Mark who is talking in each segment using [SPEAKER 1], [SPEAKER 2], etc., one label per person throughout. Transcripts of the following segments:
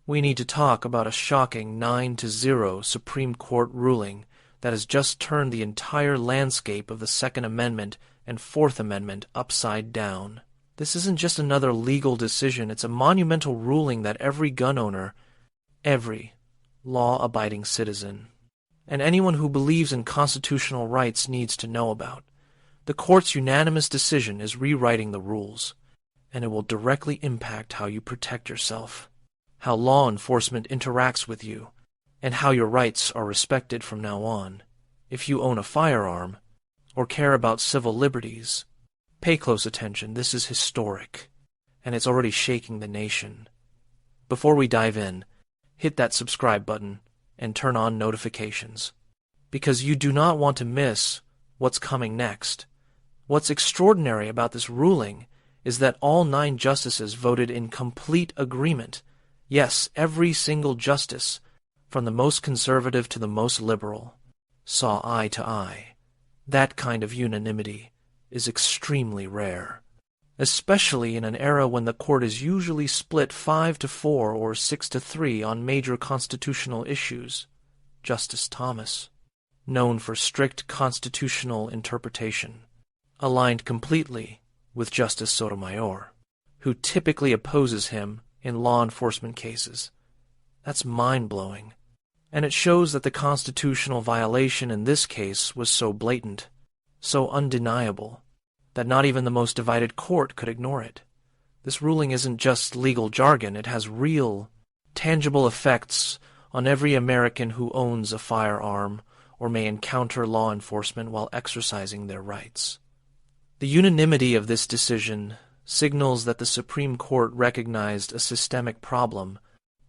[SPEAKER 1] We need to talk about a shocking 9-0 Supreme Court ruling that has just turned the entire landscape of the Second Amendment and Fourth Amendment upside down. This isn't just another legal decision, it's a monumental ruling that every gun owner, every law-abiding citizen, and anyone who believes in constitutional rights needs to know about. The court's unanimous decision is rewriting the rules, and it will directly impact how you protect yourself, how law enforcement interacts with you, and how your rights are respected from now on. If you own a firearm or care about civil liberties, pay close attention. This is historic, and it's already shaking the nation. Before we dive in, hit that subscribe button and turn on notifications, because you do not want to miss what's coming next. What's extraordinary about this ruling is that all 9 justices voted in complete agreement. Yes, every single justice, from the most conservative to the most liberal, saw eye to eye. That kind of unanimity is extremely rare, especially in an era when the court is usually split 5-4 or 6-3 on major constitutional issues. Justice Thomas, known for strict constitutional interpretation, aligned completely with Justice Sotomayor, who typically opposes him in law enforcement cases. That's mind-blowing, and it shows that the constitutional violation in this case was so blatant, so undeniable, that not even the most divided court could ignore it. This ruling isn't just legal jargon, it has real, tangible effects on every American who owns a firearm or may encounter law enforcement while exercising their rights. The unanimity of this decision signals that the Supreme Court recognized a systemic problem,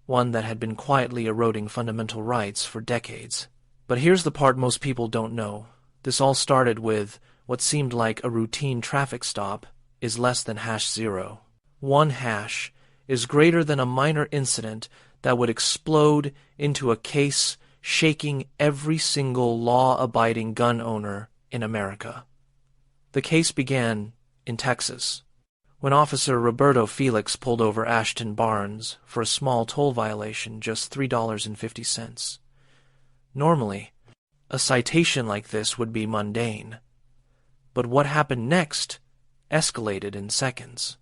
[SPEAKER 1] one that had been quietly eroding fundamental rights for decades. But here's the part most people don't know. This all started with what seemed like a routine traffic stop is less than #0. 1 hash is greater than a minor incident that would explode into a case shaking every single law-abiding gun owner in America. The case began in Texas, when Officer Roberto Felix pulled over Ashton Barnes for a small toll violation, just $3.50. Normally, a citation like this would be mundane. But what happened next escalated in seconds,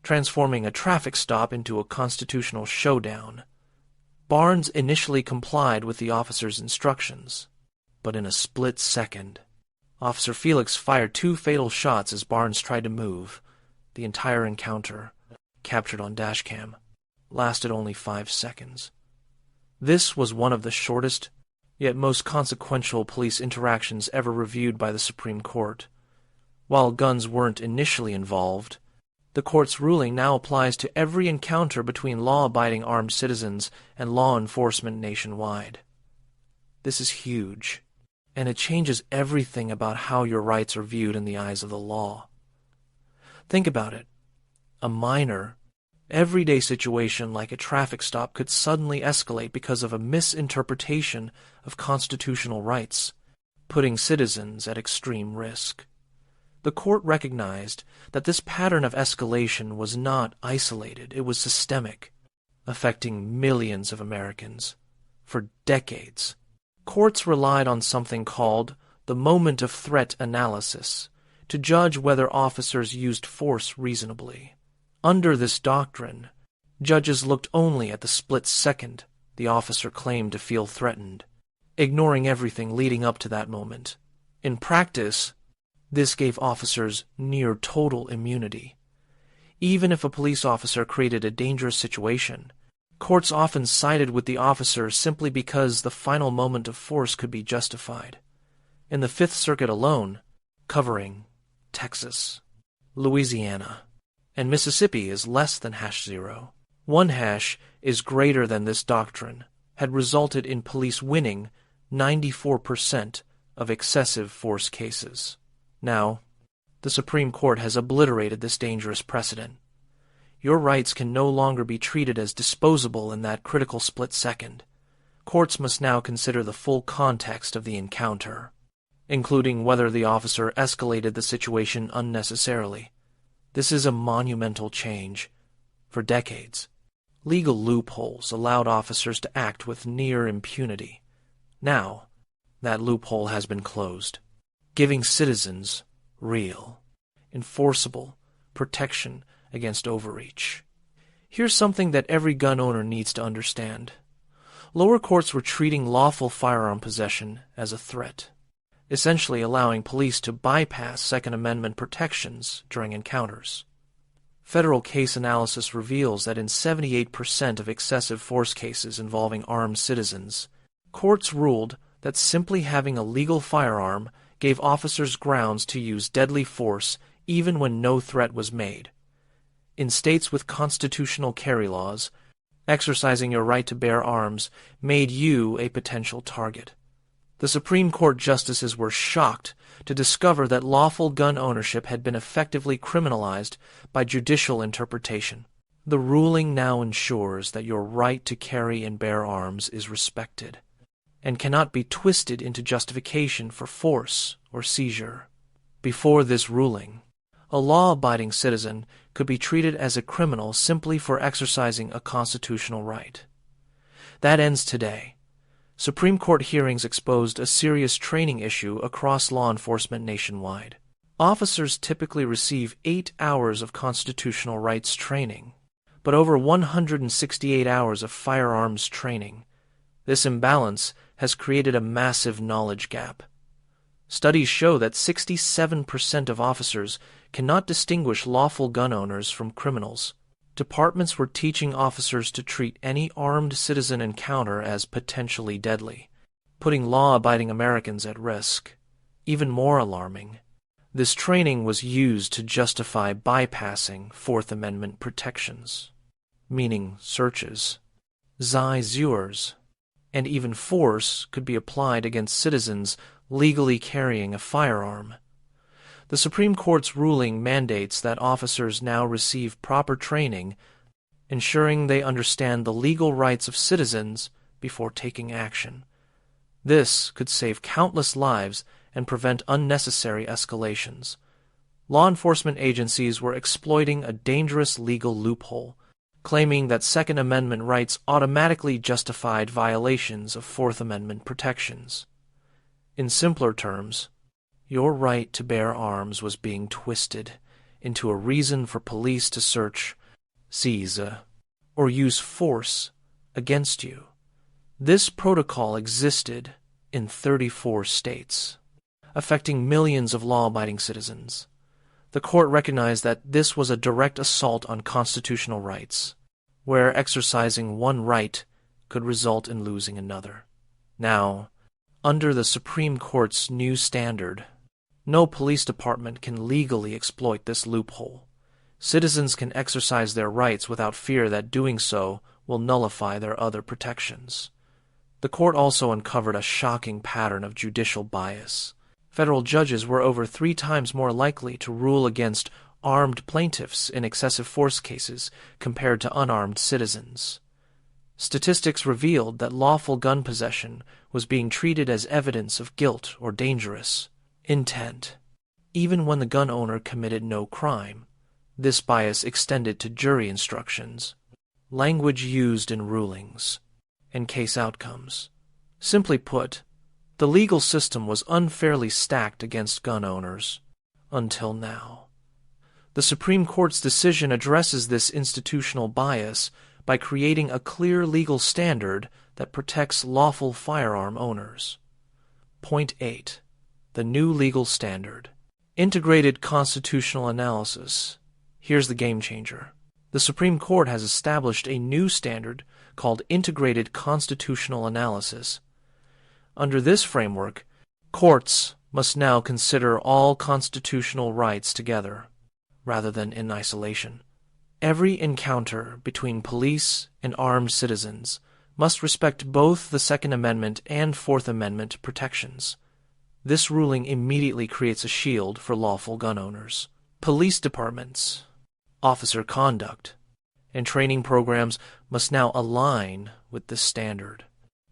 [SPEAKER 1] transforming a traffic stop into a constitutional showdown. Barnes initially complied with the officer's instructions, but in a split second, Officer Felix fired 2 fatal shots as Barnes tried to move. The entire encounter, captured on dashcam, lasted only 5 seconds. This was one of the shortest, yet most consequential police interactions ever reviewed by the Supreme Court. While guns weren't initially involved, the court's ruling now applies to every encounter between law-abiding armed citizens and law enforcement nationwide. This is huge, and it changes everything about how your rights are viewed in the eyes of the law. Think about it. A minor, everyday situation like a traffic stop could suddenly escalate because of a misinterpretation of constitutional rights, putting citizens at extreme risk. The court recognized that this pattern of escalation was not isolated, it was systemic, affecting millions of Americans. For decades, courts relied on something called the moment of threat analysis to judge whether officers used force reasonably. Under this doctrine, judges looked only at the split second the officer claimed to feel threatened, ignoring everything leading up to that moment. In practice, this gave officers near total immunity. Even if a police officer created a dangerous situation, courts often sided with the officer simply because the final moment of force could be justified. In the Fifth Circuit alone, covering Texas, Louisiana, and Mississippi is less than #0. 1 hash is greater than this doctrine, had resulted in police winning 94% of excessive force cases. Now, the Supreme Court has obliterated this dangerous precedent. Your rights can no longer be treated as disposable in that critical split second. Courts must now consider the full context of the encounter, including whether the officer escalated the situation unnecessarily. This is a monumental change. For decades, Legal loopholes allowed officers to act with near impunity. Now, that loophole has been closed, giving citizens real, enforceable protection against overreach. Here's something that every gun owner needs to understand. Lower courts were treating lawful firearm possession as a threat, essentially allowing police to bypass Second Amendment protections during encounters. Federal case analysis reveals that in 78% of excessive force cases involving armed citizens, courts ruled that simply having a legal firearm gave officers grounds to use deadly force even when no threat was made. In states with constitutional carry laws, exercising your right to bear arms made you a potential target. The Supreme Court justices were shocked to discover that lawful gun ownership had been effectively criminalized by judicial interpretation. The ruling now ensures that your right to carry and bear arms is respected, and cannot be twisted into justification for force or seizure. Before this ruling, a law-abiding citizen could be treated as a criminal simply for exercising a constitutional right. That ends today. Supreme Court hearings exposed a serious training issue across law enforcement nationwide. Officers typically receive 8 hours of constitutional rights training, but over 168 hours of firearms training. This imbalance has created a massive knowledge gap. Studies show that 67% of officers cannot distinguish lawful gun owners from criminals. Departments were teaching officers to treat any armed citizen encounter as potentially deadly, putting law-abiding Americans at risk. Even more alarming, this training was used to justify bypassing Fourth Amendment protections, meaning searches, seizures, and even force could be applied against citizens legally carrying a firearm. The Supreme Court's ruling mandates that officers now receive proper training, ensuring they understand the legal rights of citizens before taking action. This could save countless lives and prevent unnecessary escalations. Law enforcement agencies were exploiting a dangerous legal loophole, claiming that Second Amendment rights automatically justified violations of Fourth Amendment protections. In simpler terms, your right to bear arms was being twisted into a reason for police to search, seize, or use force against you. This protocol existed in 34 states, affecting millions of law-abiding citizens. The court recognized that this was a direct assault on constitutional rights, where exercising one right could result in losing another. Now, under the Supreme Court's new standard, no police department can legally exploit this loophole. Citizens can exercise their rights without fear that doing so will nullify their other protections. The court also uncovered a shocking pattern of judicial bias. Federal judges were over 3 times more likely to rule against armed plaintiffs in excessive force cases compared to unarmed citizens. Statistics revealed that lawful gun possession was being treated as evidence of guilt or dangerous intent, even when the gun owner committed no crime. This bias extended to jury instructions, language used in rulings, and case outcomes. Simply put, the legal system was unfairly stacked against gun owners until now. The Supreme Court's decision addresses this institutional bias by creating a clear legal standard that protects lawful firearm owners. Point 8. The new legal standard. Integrated constitutional analysis. Here's the game changer. The Supreme Court has established a new standard called integrated constitutional analysis. Under this framework, courts must now consider all constitutional rights together, rather than in isolation. Every encounter between police and armed citizens must respect both the Second Amendment and Fourth Amendment protections. This ruling immediately creates a shield for lawful gun owners. Police departments, officer conduct, and training programs must now align with this standard,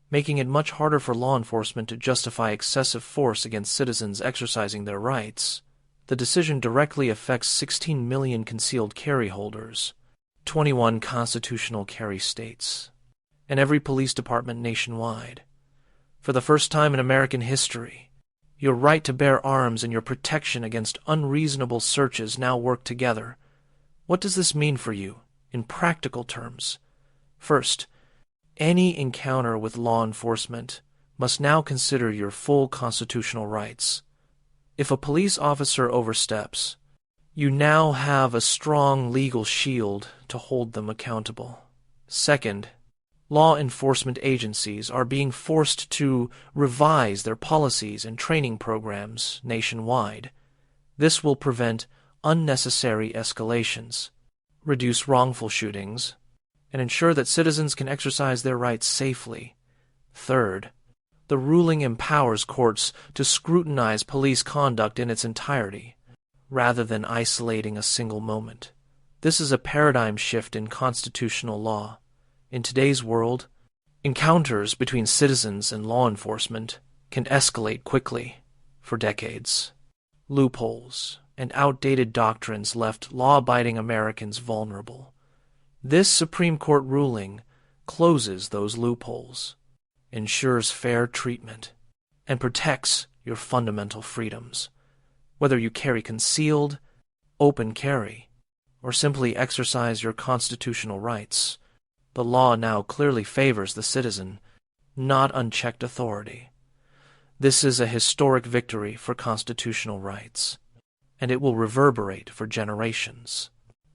[SPEAKER 1] making it much harder for law enforcement to justify excessive force against citizens exercising their rights. The decision directly affects 16 million concealed carry holders, 21 constitutional carry states, and every police department nationwide. For the first time in American history, your right to bear arms and your protection against unreasonable searches now work together. What does this mean for you in practical terms? First, any encounter with law enforcement must now consider your full constitutional rights. If a police officer oversteps, you now have a strong legal shield to hold them accountable. Second, law enforcement agencies are being forced to revise their policies and training programs nationwide. This will prevent unnecessary escalations, reduce wrongful shootings, and ensure that citizens can exercise their rights safely. Third, the ruling empowers courts to scrutinize police conduct in its entirety, rather than isolating a single moment. This is a paradigm shift in constitutional law. In today's world, encounters between citizens and law enforcement can escalate quickly. For decades, loopholes and outdated doctrines left law-abiding Americans vulnerable. This Supreme Court ruling closes those loopholes, ensures fair treatment, and protects your fundamental freedoms. Whether you carry concealed, open carry, or simply exercise your constitutional rights, the law now clearly favors the citizen, not unchecked authority. This is a historic victory for constitutional rights, and it will reverberate for generations.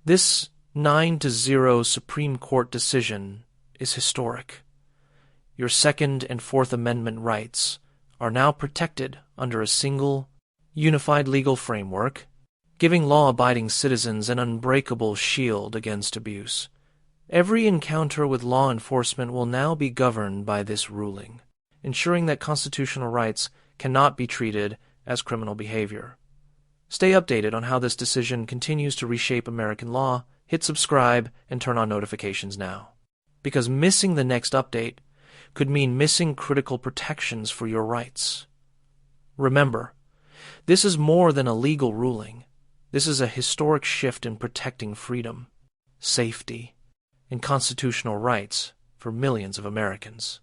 [SPEAKER 1] This 9-0 Supreme Court decision is historic. Your Second and Fourth Amendment rights are now protected under a single, unified legal framework, giving law-abiding citizens an unbreakable shield against abuse. Every encounter with law enforcement will now be governed by this ruling, ensuring that constitutional rights cannot be treated as criminal behavior. Stay updated on how this decision continues to reshape American law. Hit subscribe and turn on notifications now, because missing the next update could mean missing critical protections for your rights. Remember, this is more than a legal ruling. This is a historic shift in protecting freedom, safety, and constitutional rights for millions of Americans.